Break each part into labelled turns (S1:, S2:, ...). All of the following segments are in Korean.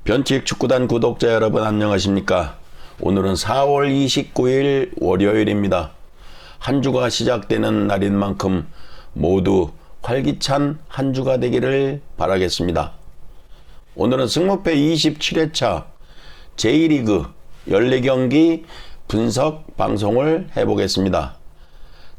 S1: 변칙 축구단 구독자 여러분 안녕하십니까? 오늘은 4월 29일 월요일입니다. 한 주가 시작되는 날인 만큼 모두 활기찬 한 주가 되기를 바라겠습니다. 오늘은 승무패 27회차 제1리그 14경기 분석 방송을 해보겠습니다.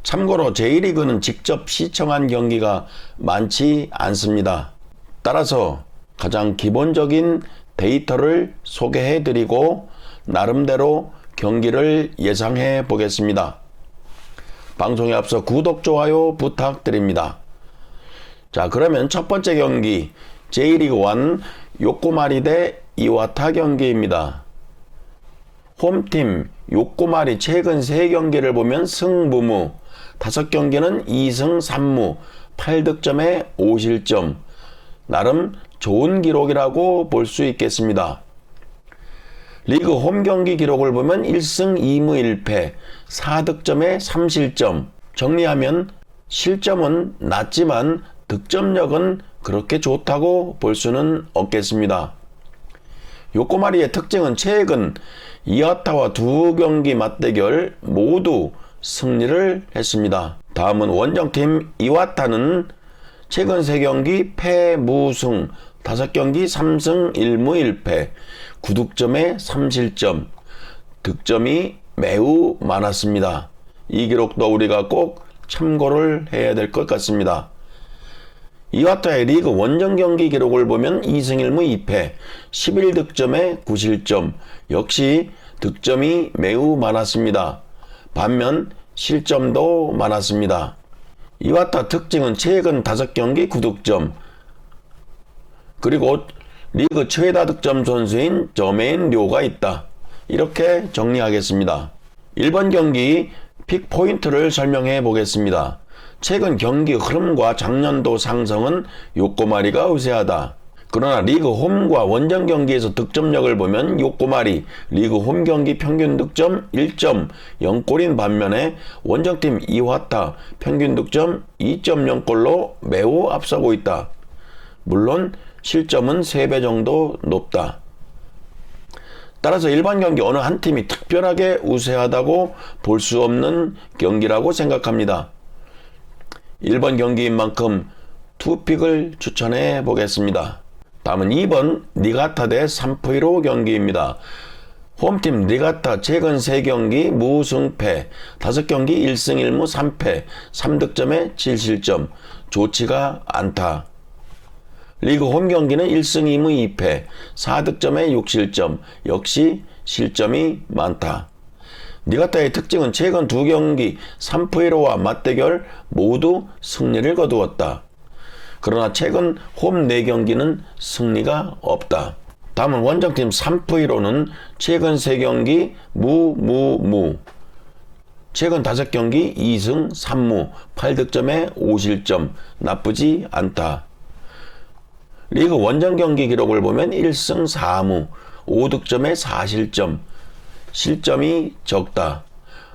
S1: 참고로 제1리그는 직접 시청한 경기가 많지 않습니다. 따라서 가장 기본적인 데이터를 소개해드리고 나름대로 경기를 예상해 보겠습니다. 방송에 앞서 구독, 좋아요 부탁드립니다. 자, 그러면 첫 번째 경기 제1리그 1 요코마리 대 이와타 경기입니다. 홈팀 요코마리 최근 3경기를 보면 승무무, 5경기는 2승 3무 8득점에 5실점, 나름 좋은 기록이라고 볼 수 있겠습니다. 리그 홈 경기 기록을 보면 1승 2무 1패 4득점에 3실점. 정리하면 실점은 낮지만 득점력은 그렇게 좋다고 볼 수는 없겠습니다. 요코마리의 특징은 최근 이와타와 2경기 맞대결 모두 승리를 했습니다. 다음은 원정팀 이와타는 최근 3경기 패무승 5경기 3승 1무 1패 9득점에 3실점, 득점이 매우 많았습니다. 이 기록도 우리가 꼭 참고를 해야 될 것 같습니다. 이와타의 리그 원정 경기 기록을 보면 2승 1무 2패 11득점에 9실점, 역시 득점이 매우 많았습니다. 반면 실점도 많았습니다. 이와타 특징은 최근 5경기 9득점, 그리고 리그 최다 득점 선수인 저메인 료가 있다. 이렇게 정리하겠습니다. 1번 경기 픽 포인트를 설명해 보겠습니다. 최근 경기 흐름과 작년도 상승은 요코마리가 우세하다. 그러나 리그 홈과 원정 경기에서 득점력을 보면 요코마리 리그 홈 경기 평균 득점 1.0골인 반면에 원정팀 이와타 평균 득점 2.0골로 매우 앞서고 있다. 물론 실점은 3배 정도 높다. 따라서 일반 경기 어느 한 팀이 특별하게 우세하다고 볼 수 없는 경기라고 생각합니다. 1번 경기인 만큼 투픽을 추천해 보겠습니다. 다음은 2번 니가타 대 산프이로 경기입니다. 홈팀 니가타 최근 3경기 무승패 5경기 1승 1무 3패 3득점에 7실점, 좋지가 않다. 리그 홈 경기는 1승 2무 2패 4득점에 6실점, 역시 실점이 많다. 니가타의 특징은 최근 2경기 산프이로와 맞대결 모두 승리를 거두었다. 그러나 최근 홈 4경기는 승리가 없다. 다음은 원정팀 산프이로는 최근 3경기 무 최근 5경기 2승 3무 8득점에 5실점, 나쁘지 않다. 리그 원정 경기 기록을 보면 1승 4무 5득점에 4실점, 실점이 적다.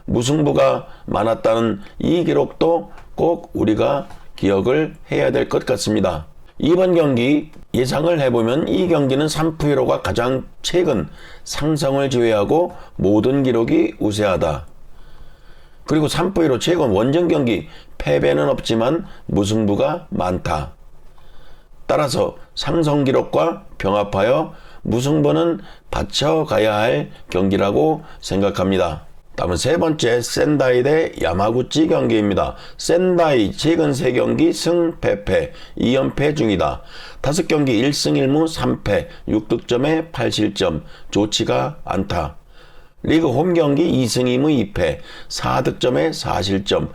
S1: 무승부가 많았다는 이 기록도 꼭 우리가 기억을 해야 될 것 같습니다. 2번 경기 예상을 해보면 이 경기는 산프이로가 가장 최근 상승을 제외하고 모든 기록이 우세하다. 그리고 산프이로 최근 원정 경기 패배는 없지만 무승부가 많다. 따라서 상승 기록과 병합하여 무승부는 받쳐가야 할 경기라고 생각합니다. 다음은 세 번째 센다이 대 야마구치 경기입니다. 센다이 최근 3경기 승패패 2연패 중이다. 5경기 1승 1무 3패 6득점에 8실점, 좋지가 않다. 리그 홈 경기 2승 2무 2패 4득점에 4실점,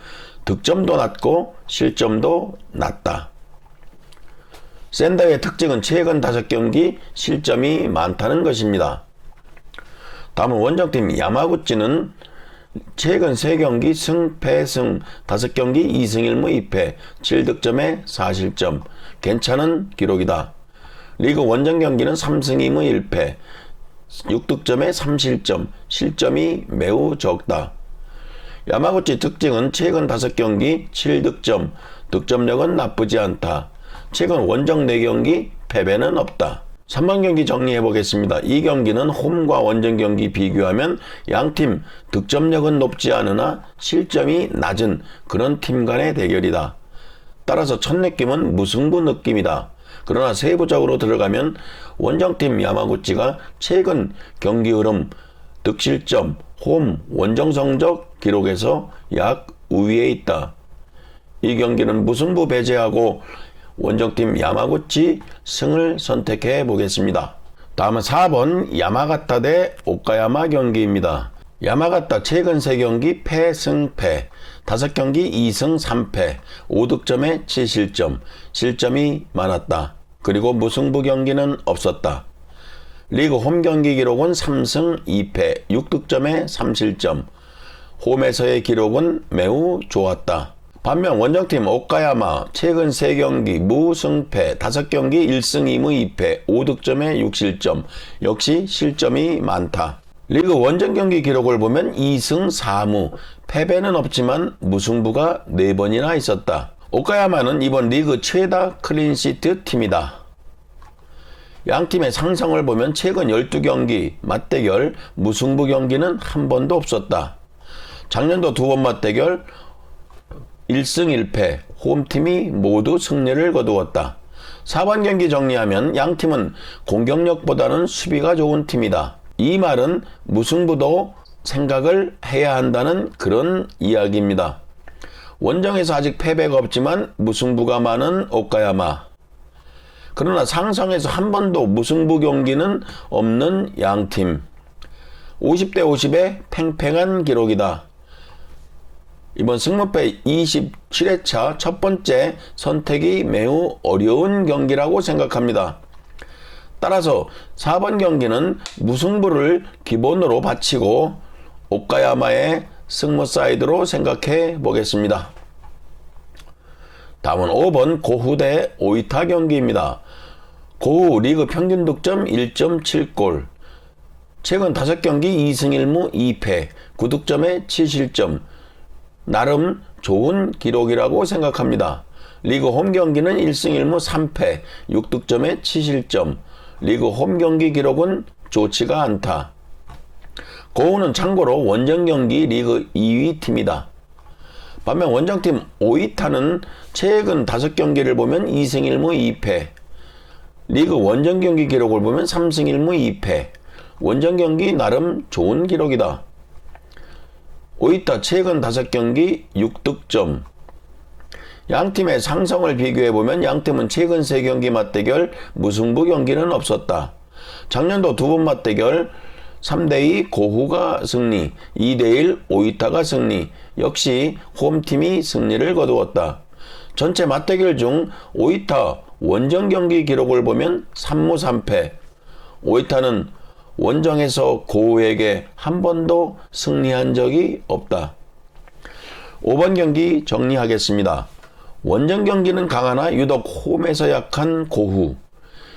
S1: 득점도 낮고 실점도 낮다. 센다이의 특징은 최근 5경기 실점이 많다는 것입니다. 다음은 원정팀 야마구치는 최근 3경기 승패승 5경기 2승 1무 2패 7득점에 4실점, 괜찮은 기록이다. 리그 원정 경기는 3승 2무 1패 6득점에 3실점, 실점이 매우 적다. 야마구치 특징은 최근 5경기 7득점, 득점력은 나쁘지 않다. 최근 원정 4경기 패배는 없다. 3번 경기 정리해 보겠습니다. 이 경기는 홈과 원정 경기 비교하면 양팀 득점력은 높지 않으나 실점이 낮은 그런 팀 간의 대결이다. 따라서 첫 느낌은 무승부 느낌이다. 그러나 세부적으로 들어가면 원정팀 야마구치가 최근 경기 흐름, 득실점, 홈, 원정 성적 기록에서 약 우위에 있다. 이 경기는 무승부 배제하고 원정팀 야마구치 승을 선택해 보겠습니다. 다음은 4번 야마가타 대 오카야마 경기입니다. 야마가타 최근 3경기 패승패, 5경기 2승 3패, 5득점에 7실점, 실점이 많았다. 그리고 무승부 경기는 없었다. 리그 홈 경기 기록은 3승 2패, 6득점에 3실점, 홈에서의 기록은 매우 좋았다. 반면 원정팀 오카야마 최근 3경기 무승패, 5경기 1승 2무 2패, 5득점에 6실점, 역시 실점이 많다. 리그 원정 경기 기록을 보면 2승 4무, 패배는 없지만 무승부가 4번이나 있었다. 오카야마는 이번 리그 최다 클린시트 팀이다. 양팀의 상성을 보면 최근 12경기 맞대결 무승부 경기는 한 번도 없었다. 작년도 2번 맞대결 1승 1패, 홈팀이 모두 승리를 거두었다. 4번 경기 정리하면 양팀은 공격력보다는 수비가 좋은 팀이다. 이 말은 무승부도 생각을 해야 한다는 그런 이야기입니다. 원정에서 아직 패배가 없지만 무승부가 많은 오카야마. 그러나 상성에서 한 번도 무승부 경기는 없는 양팀. 50대 50의 팽팽한 기록이다. 이번 승무패 27회차 첫 번째 선택이 매우 어려운 경기라고 생각합니다. 따라서 4번 경기는 무승부를 기본으로 바치고 오카야마의 승무 사이드로 생각해 보겠습니다. 다음은 5번 고후 대 오이타 경기입니다. 고후 리그 평균 득점 1.7골, 최근 5경기 2승 1무 2패, 9득점에 7실점, 나름 좋은 기록이라고 생각합니다. 리그 홈 경기는 1승 1무 3패, 6득점에 7실점, 리그 홈 경기 기록은 좋지가 않다. 고우는 참고로 원정 경기 리그 2위 팀이다. 반면 원정팀 오이타는 최근 5경기를 보면 2승 1무 2패, 리그 원정 경기 기록을 보면 3승 1무 2패, 원정 경기 나름 좋은 기록이다. 오이타 최근 5경기 6득점. 양팀의 상성을 비교해보면 양팀은 최근 3경기 맞대결 무승부 경기는 없었다. 작년도 2번 맞대결 3대2 고후가 승리, 2대1 오이타가 승리, 역시 홈팀이 승리를 거두었다. 전체 맞대결 중 오이타 원정 경기 기록을 보면 3무 3패, 오이타는 원정에서 고우에게 한 번도 승리한 적이 없다. 5번 경기 정리하겠습니다. 원정 경기는 강하나 유독 홈에서 약한 고후.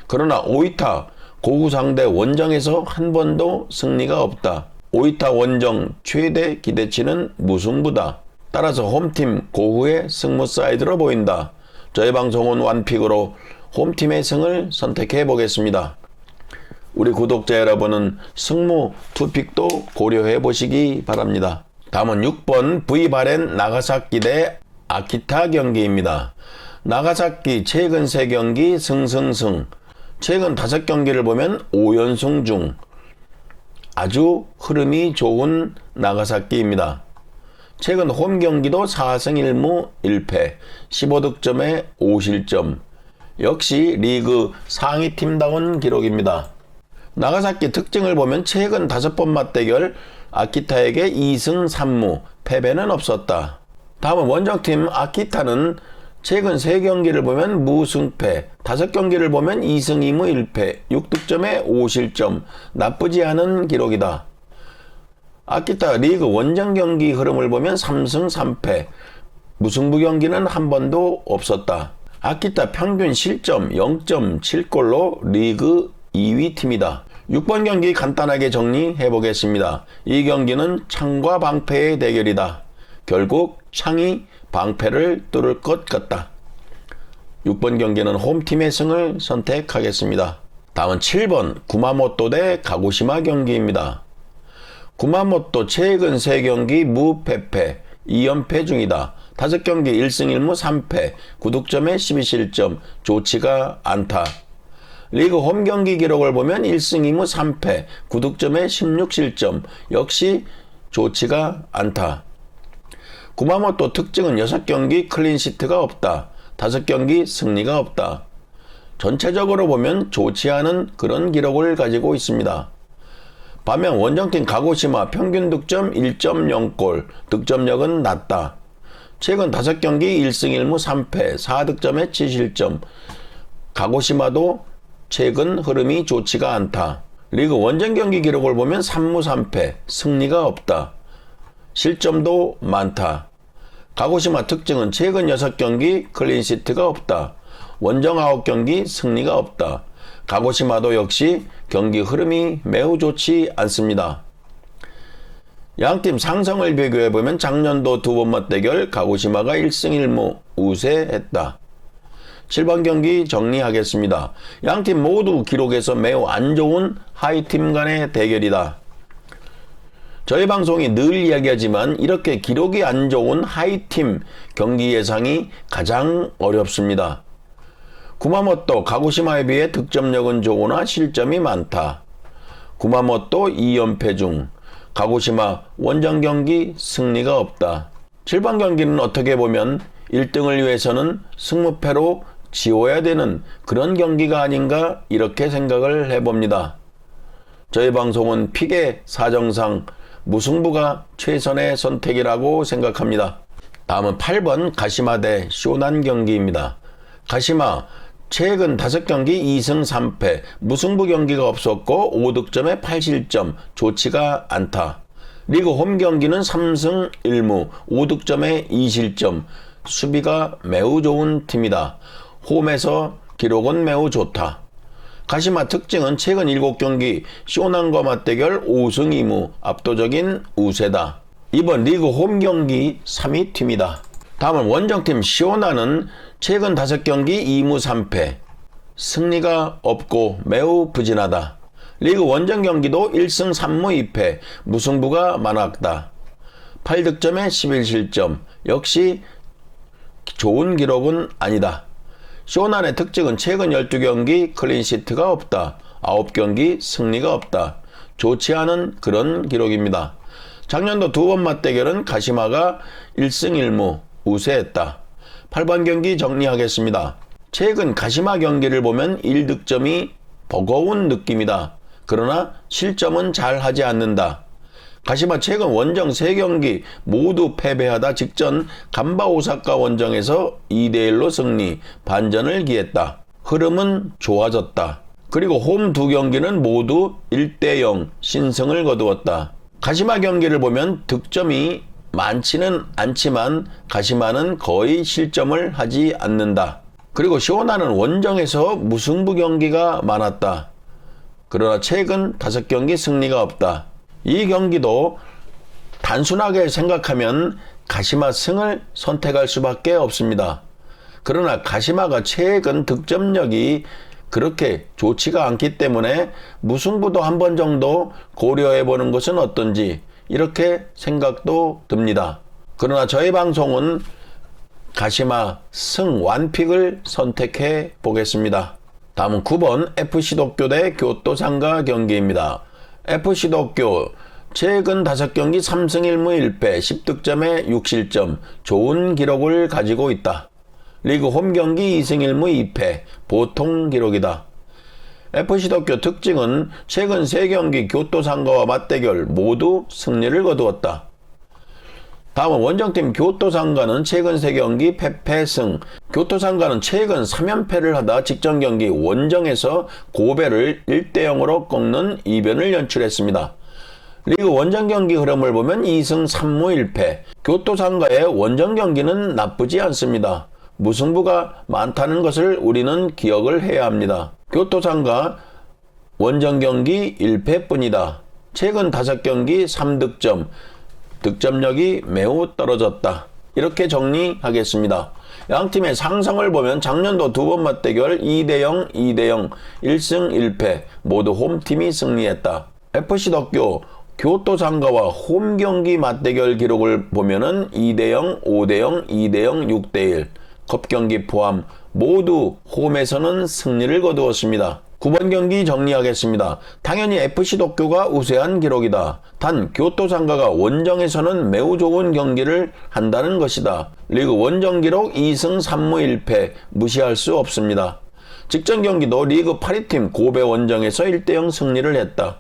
S1: 그러나 오이타 고후 상대 원정에서 한 번도 승리가 없다. 오이타 원정 최대 기대치는 무승부다. 따라서 홈팀 고후의 승무 사이드로 보인다. 저희 방송은 완픽으로 홈팀의 승을 선택해 보겠습니다. 우리 구독자 여러분은 승무 투픽도 고려해 보시기 바랍니다. 다음은 6번 V바렌 나가사키 대 아키타 경기입니다. 나가사키 최근 3경기 승승승, 최근 5경기를 보면 5연승 중 아주 흐름이 좋은 나가사키입니다. 최근 홈 경기도 4승 1무 1패, 15득점에 5실점, 역시 리그 상위팀다운 기록입니다. 나가사키 특징을 보면 최근 5번 맞대결 아키타에게 2승 3무, 패배는 없었다. 다음은 원정팀 아키타는 최근 3경기를 보면 무승패, 5경기를 보면 2승 2무 1패, 6득점에 5실점, 나쁘지 않은 기록이다. 아키타 리그 원정 경기 흐름을 보면 3승 3패, 무승부 경기는 한 번도 없었다. 아키타 평균 실점 0.7골로 리그 2위 팀이다. 6번 경기 간단하게 정리해 보겠습니다. 이 경기는 창과 방패의 대결이다. 결국 창이 방패를 뚫을 것 같다. 6번 경기는 홈팀의 승을 선택하겠습니다. 다음은 7번 구마모토 대 가고시마 경기입니다. 구마모토 최근 3경기 무패패 2연패 중이다. 5경기 1승 1무 3패 9득점에 12실점 좋지가 않다. 리그 홈경기 기록을 보면 1승 2무 3패 9득점에 16실점 역시 좋지가 않다. 구마모토 특징은 6경기 클린시트가 없다. 5경기 승리가 없다. 전체적으로 보면 좋지 않은 그런 기록을 가지고 있습니다. 반면 원정팀 가고시마 평균 득점 1.0골, 득점력은 낮다. 최근 5경기 1승 1무 3패 4득점에 7실점. 가고시마도 최근 흐름이 좋지가 않다. 리그 원정 경기 기록을 보면 3무 3패, 승리가 없다. 실점도 많다. 가고시마 특징은 최근 6경기 클린시트가 없다. 원정 9경기 승리가 없다. 가고시마도 역시 경기 흐름이 매우 좋지 않습니다. 양팀 상성을 비교해보면 작년도 두 번 맞대결 가고시마가 1승 1무 우세했다. 7번 경기 정리하겠습니다. 양팀 모두 기록에서 매우 안 좋은 하이팀 간의 대결이다. 저희 방송이 늘 이야기하지만 이렇게 기록이 안 좋은 하이팀 경기 예상이 가장 어렵습니다. 구마모토 가고시마에 비해 득점력은 좋으나 실점이 많다. 구마모토 2연패 중 가고시마 원정 경기 승리가 없다. 7번 경기는 어떻게 보면 1등을 위해서는 승무패로 지워야 되는 그런 경기가 아닌가 이렇게 생각을 해봅니다. 저희 방송은 픽의 사정상 무승부가 최선의 선택이라고 생각합니다. 다음은 8번 가시마 대 쇼난 경기입니다. 가시마 최근 5경기 2승 3패 무승부 경기가 없었고 5득점에 8실점 좋지가 않다. 리그 홈 경기는 3승 1무 5득점에 2실점 수비가 매우 좋은 팀이다. 홈에서 기록은 매우 좋다. 가시마 특징은 최근 7경기 쇼난과 맞대결 5승 2무 압도적인 우세다. 이번 리그 홈 경기 3위 팀이다. 다음은 원정팀 쇼난은 최근 5경기 2무 3패 승리가 없고 매우 부진하다. 리그 원정 경기도 1승 3무 2패 무승부가 많았다. 8득점에 11실점 역시 좋은 기록은 아니다. 쇼난의 특징은 최근 12경기 클린시트가 없다. 9경기 승리가 없다. 좋지 않은 그런 기록입니다. 작년도 두 번 맞대결은 가시마가 1승 1무 우세했다. 8번 경기 정리하겠습니다. 최근 가시마 경기를 보면 1득점이 버거운 느낌이다. 그러나 실점은 잘 하지 않는다. 가시마 최근 원정 3경기 모두 패배하다 직전 간바 오사카 원정에서 2대1로 승리, 반전을 기했다. 흐름은 좋아졌다. 그리고 홈 2경기는 모두 1대0 신승을 거두었다. 가시마 경기를 보면 득점이 많지는 않지만 가시마는 거의 실점을 하지 않는다. 그리고 쇼나는 원정에서 무승부 경기가 많았다. 그러나 최근 5경기 승리가 없다. 이 경기도 단순하게 생각하면 가시마 승을 선택할 수밖에 없습니다. 그러나 가시마가 최근 득점력이 그렇게 좋지가 않기 때문에 무승부도 한 번 정도 고려해 보는 것은 어떤지 이렇게 생각도 듭니다. 그러나 저희 방송은 가시마 승 완픽을 선택해 보겠습니다. 다음은 9번 FC 도쿄 대 교토 상가 경기입니다. FC 도쿄 최근 5경기 3승 1무 1패 10득점에 6실점 좋은 기록을 가지고 있다. 리그 홈 경기 2승 1무 2패 보통 기록이다. FC 도쿄 특징은 최근 3경기 교토 상가와 맞대결 모두 승리를 거두었다. 다음은 원정팀 교토 상가는 최근 3경기 패패승. 교토 상가는 최근 3연패를 하다 직전 경기 원정에서 고베를 1대0으로 꺾는 이변을 연출했습니다. 리그 원정 경기 흐름을 보면 2승 3무 1패. 교토 상가의 원정 경기는 나쁘지 않습니다. 무승부가 많다는 것을 우리는 기억을 해야 합니다. 교토 상가 원정 경기 1패뿐이다. 최근 5경기 3득점. 득점력이 매우 떨어졌다. 이렇게 정리하겠습니다. 양팀의 상성을 보면 작년도 두 번 맞대결 2대0, 2대0, 1승 1패 모두 홈팀이 승리했다. FC 덕교 교토상가와 홈경기 맞대결 기록을 보면은 2대0, 5대0, 2대0, 6대1 컵경기 포함 모두 홈에서는 승리를 거두었습니다. 9번 경기 정리하겠습니다. 당연히 FC 도쿄가 우세한 기록이다. 단 교토상가가 원정에서는 매우 좋은 경기를 한다는 것이다. 리그 원정 기록 2승 3무 1패 무시할 수 없습니다. 직전 경기도 리그 8위 팀 고베 원정에서 1대0 승리를 했다.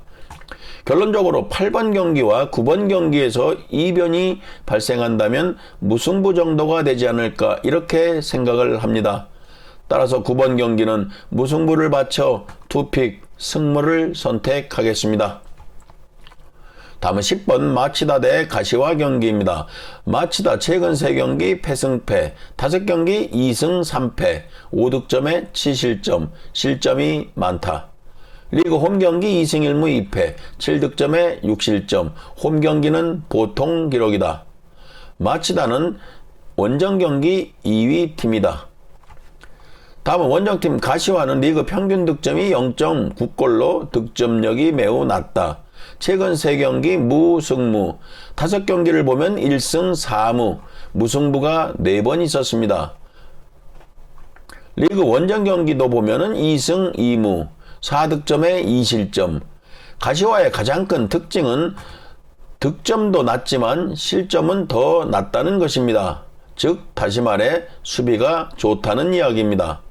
S1: 결론적으로 8번 경기와 9번 경기에서 이변이 발생한다면 무승부 정도가 되지 않을까 이렇게 생각을 합니다. 따라서 9번 경기는 무승부를 바쳐 투픽 승무를 선택하겠습니다. 다음은 10번 마치다 대 가시와 경기입니다. 마치다 최근 3경기 패승패, 5경기 2승 3패, 5득점에 7실점, 실점이 많다. 리그 홈경기 2승 1무 2패, 7득점에 6실점, 홈경기는 보통 기록이다. 마치다는 원정경기 2위 팀이다. 다음은 원정팀 가시와는 리그 평균 득점이 0.9골로 득점력이 매우 낮다. 최근 3경기 무승무, 5경기를 보면 1승 4무, 무승부가 4번 있었습니다. 리그 원정 경기도 보면은 2승 2무, 4득점에 2실점. 가시와의 가장 큰 특징은 득점도 낮지만 실점은 더 낮다는 것입니다. 즉 다시 말해 수비가 좋다는 이야기입니다.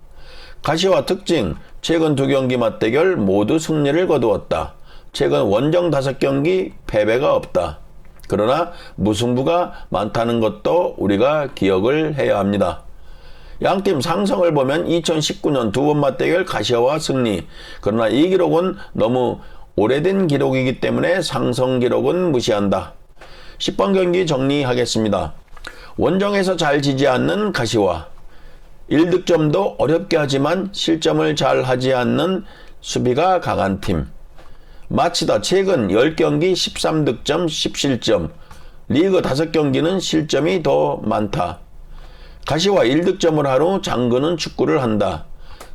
S1: 가시와 특징, 최근 2경기 맞대결 모두 승리를 거두었다. 최근 원정 5경기 패배가 없다. 그러나 무승부가 많다는 것도 우리가 기억을 해야 합니다. 양팀 상성을 보면 2019년 2번 맞대결 가시와 승리. 그러나 이 기록은 너무 오래된 기록이기 때문에 상성 기록은 무시한다. 10번 경기 정리하겠습니다. 원정에서 잘 지지 않는 가시와 1득점도 어렵게 하지만 실점을 잘 하지 않는 수비가 강한 팀. 마치다 최근 10경기 13득점 10실점. 리그 5경기는 실점이 더 많다. 가시와 1득점을 하루 장근은 축구를 한다.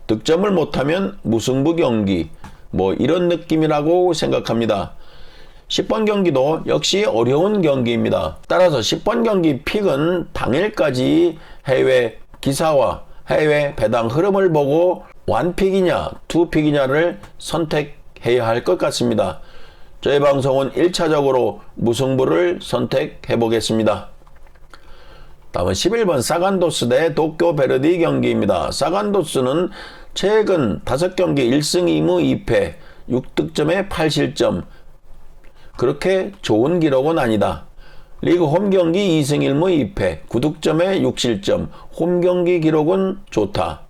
S1: 득점을 못하면 무승부 경기. 이런 느낌이라고 생각합니다. 10번 경기도 역시 어려운 경기입니다. 따라서 10번 경기 픽은 당일까지 해외 기사와 해외 배당 흐름을 보고 원픽이냐 투픽이냐를 선택해야 할 것 같습니다. 저희 방송은 1차적으로 무승부를 선택해 보겠습니다. 다음은 11번 사간도스 대 도쿄 베르디 경기입니다. 사간도스는 최근 5경기 1승 2무 2패 6득점에 8실점. 그렇게 좋은 기록은 아니다. 리그 홈경기 2승 1무 2패 9득점에 6실점. 홈경기 기록은 좋다.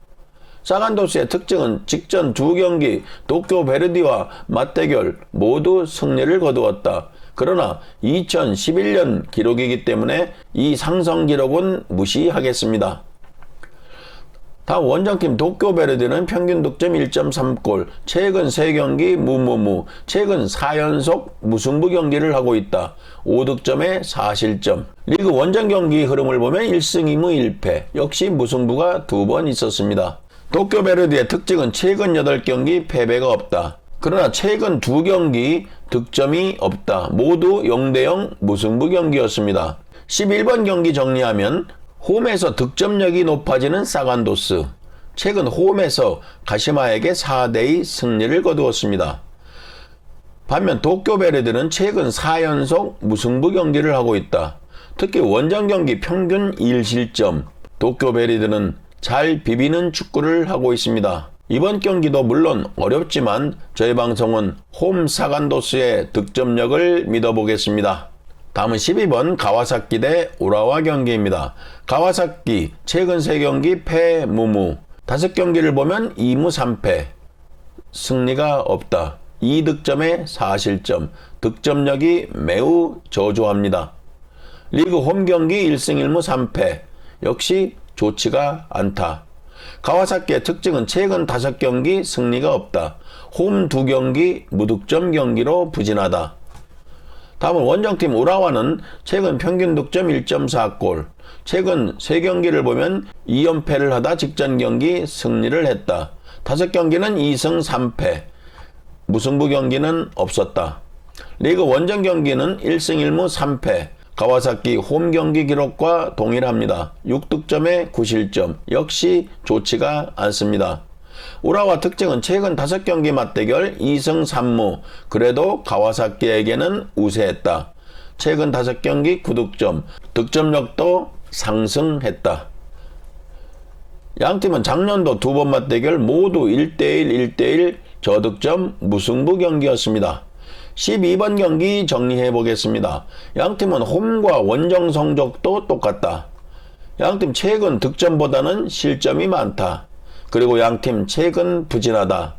S1: 사간도스의 특징은 직전 2경기 도쿄 베르디와 맞대결 모두 승리를 거두었다. 그러나 2011년 기록이기 때문에 이 상성 기록은 무시하겠습니다. 다음 원정팀 도쿄 베르디는 평균 득점 1.3골, 최근 3경기 무무무, 최근 4연속 무승부 경기를 하고 있다. 5득점에 4실점. 리그 원정 경기 흐름을 보면 1승 2무 1패, 역시 무승부가 2번 있었습니다. 도쿄 베르디의 특징은 최근 8경기 패배가 없다. 그러나 최근 2경기 득점이 없다. 모두 0대0 무승부 경기였습니다. 11번 경기 정리하면 홈에서 득점력이 높아지는 사간도스. 최근 홈에서 가시마에게 4대2 승리를 거두었습니다. 반면 도쿄 베르디는 최근 4연속 무승부 경기를 하고 있다. 특히 원정 경기 평균 1실점. 도쿄 베르디는 잘 비비는 축구를 하고 있습니다. 이번 경기도 물론 어렵지만 저희 방송은 홈 사간도스의 득점력을 믿어보겠습니다. 다음은 12번 가와사키 대 우라와 경기입니다. 가와사키 최근 3경기 패 무무, 5경기를 보면 2무 3패, 승리가 없다. 2득점에 4실점, 득점력이 매우 저조합니다. 리그 홈경기 1승 1무 3패, 역시 좋지가 않다. 가와사키의 특징은 최근 5경기 승리가 없다. 홈 2경기 무득점 경기로 부진하다. 다음은 원정팀 우라와는 최근 평균 득점 1.4골. 최근 3경기를 보면 2연패를 하다 직전 경기 승리를 했다. 5경기는 2승 3패. 무승부 경기는 없었다. 리그 원정 경기는 1승 1무 3패. 가와사키 홈 경기 기록과 동일합니다. 6득점에 9실점. 역시 좋지가 않습니다. 우라와 특징은 최근 5경기 맞대결 2승 3무. 그래도 가와사키에게는 우세했다. 최근 5경기 9득점. 득점력도 상승했다. 양팀은 작년도 2번 맞대결 모두 1대1, 1대1 저득점 무승부 경기였습니다. 12번 경기 정리해 보겠습니다. 양팀은 홈과 원정 성적도 똑같다. 양팀 최근 득점보다는 실점이 많다. 그리고 양팀 최근 부진하다.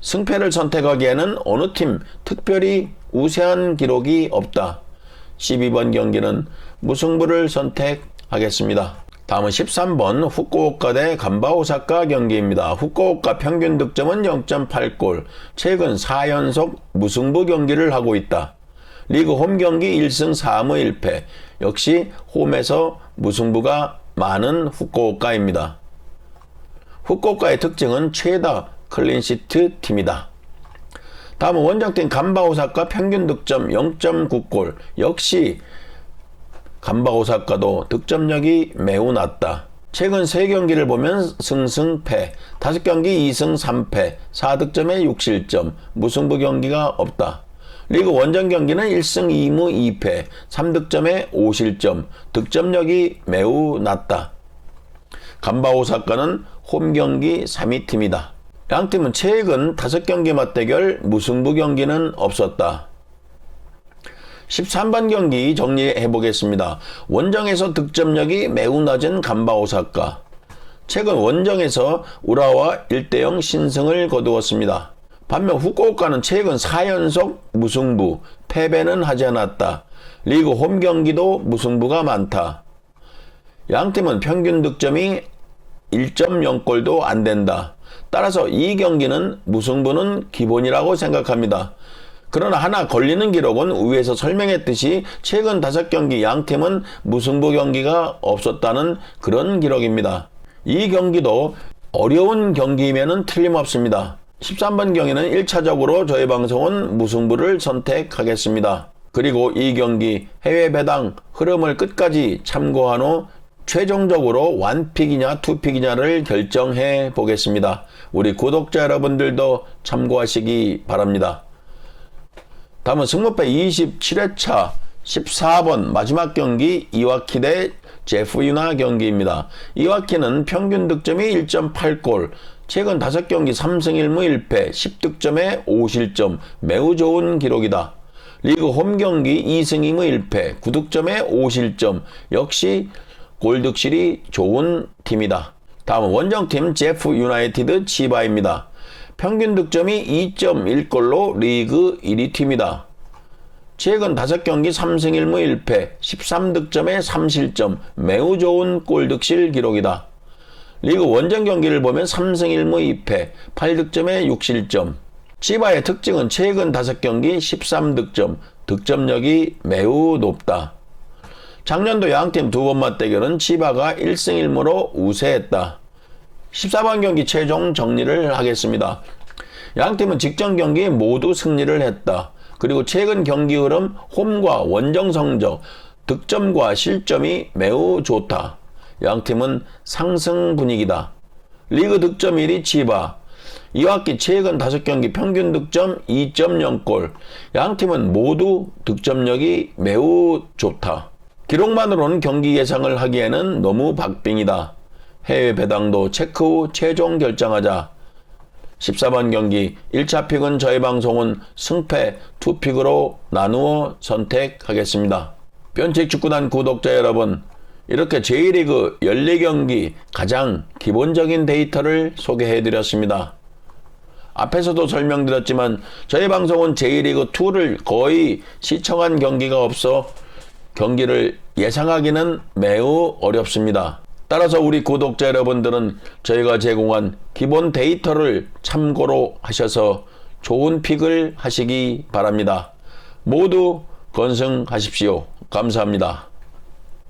S1: 승패를 선택하기에는 어느 팀 특별히 우세한 기록이 없다. 12번 경기는 무승부를 선택하겠습니다. 다음은 13번 후쿠오카 대 간바 오사카 경기입니다. 후쿠오카 평균 득점은 0.8골. 최근 4연속 무승부 경기를 하고 있다. 리그 홈 경기 1승 4무 1패. 역시 홈에서 무승부가 많은 후쿠오카입니다. 후쿠오카의 특징은 최다 클린시트 팀이다. 다음은 원정팀 간바 오사카 평균 득점 0.9골. 역시 간바 오사카도 득점력이 매우 낮다. 최근 3경기를 보면 승승패, 5경기 2승 3패, 4득점에 6실점, 무승부 경기가 없다. 리그 원정 경기는 1승 2무 2패, 3득점에 5실점, 득점력이 매우 낮다. 간바 오사카는 홈 경기 3위 팀이다. 양팀은 최근 5경기 맞대결 무승부 경기는 없었다. 13번 경기 정리해 보겠습니다. 원정에서 득점력이 매우 낮은 간바 오사카. 최근 원정에서 우라와 1대0 신승을 거두었습니다. 반면 후쿠오카는 최근 4연속 무승부, 패배는 하지 않았다. 리그 홈 경기도 무승부가 많다. 양팀은 평균 득점이 1.0골도 안 된다. 따라서 이 경기는 무승부는 기본이라고 생각합니다. 그러나 하나 걸리는 기록은 위에서 설명했듯이 최근 5경기 양팀은 무승부 경기가 없었다는 그런 기록입니다. 이 경기도 어려운 경기이면 틀림없습니다. 13번 경기는 1차적으로 저희 방송은 무승부를 선택하겠습니다. 그리고 이 경기 해외 배당 흐름을 끝까지 참고한 후 최종적으로 1픽이냐 2픽이냐를 결정해 보겠습니다. 우리 구독자 여러분들도 참고하시기 바랍니다. 다음은 승무패 27회차 14번 마지막 경기 이와키 대 제프 유나 경기입니다. 이와키는 평균 득점이 1.8골, 최근 5경기 3승 1무 1패, 10득점에 5실점, 매우 좋은 기록이다. 리그 홈 경기 2승 2무 1패, 9득점에 5실점, 역시 골득실이 좋은 팀이다. 다음은 원정팀 제프 유나이티드 치바입니다. 평균 득점이 2.1골로 리그 1위 팀이다. 최근 5경기 3승 1무 1패, 13득점에 3실점, 매우 좋은 골득실 기록이다. 리그 원정 경기를 보면 3승 1무 2패, 8득점에 6실점. 치바의 특징은 최근 5경기 13득점, 득점력이 매우 높다. 작년도 양팀 2번 맞대결은 치바가 1승 1무로 우세했다. 14번 경기 최종 정리를 하겠습니다. 양팀은 직전 경기 모두 승리를 했다. 그리고 최근 경기 흐름, 홈과 원정 성적, 득점과 실점이 매우 좋다. 양팀은 상승 분위기다. 리그 득점 1위 치바. 이와키 최근 5경기 평균 득점 2.0골. 양팀은 모두 득점력이 매우 좋다. 기록만으로는 경기 예상을 하기에는 너무 박빙이다. 해외 배당도 체크 후 최종 결정하자. 14번 경기 1차 픽은 저희 방송은 승패 2픽으로 나누어 선택하겠습니다. 변칙축구단 구독자 여러분, 이렇게 J리그 14경기 가장 기본적인 데이터를 소개해드렸습니다. 앞에서도 설명드렸지만 저희 방송은 J리그2를 거의 시청한 경기가 없어 경기를 예상하기는 매우 어렵습니다. 따라서 우리 구독자 여러분들은 저희가 제공한 기본 데이터를 참고로 하셔서 좋은 픽을 하시기 바랍니다. 모두 건승하십시오. 감사합니다.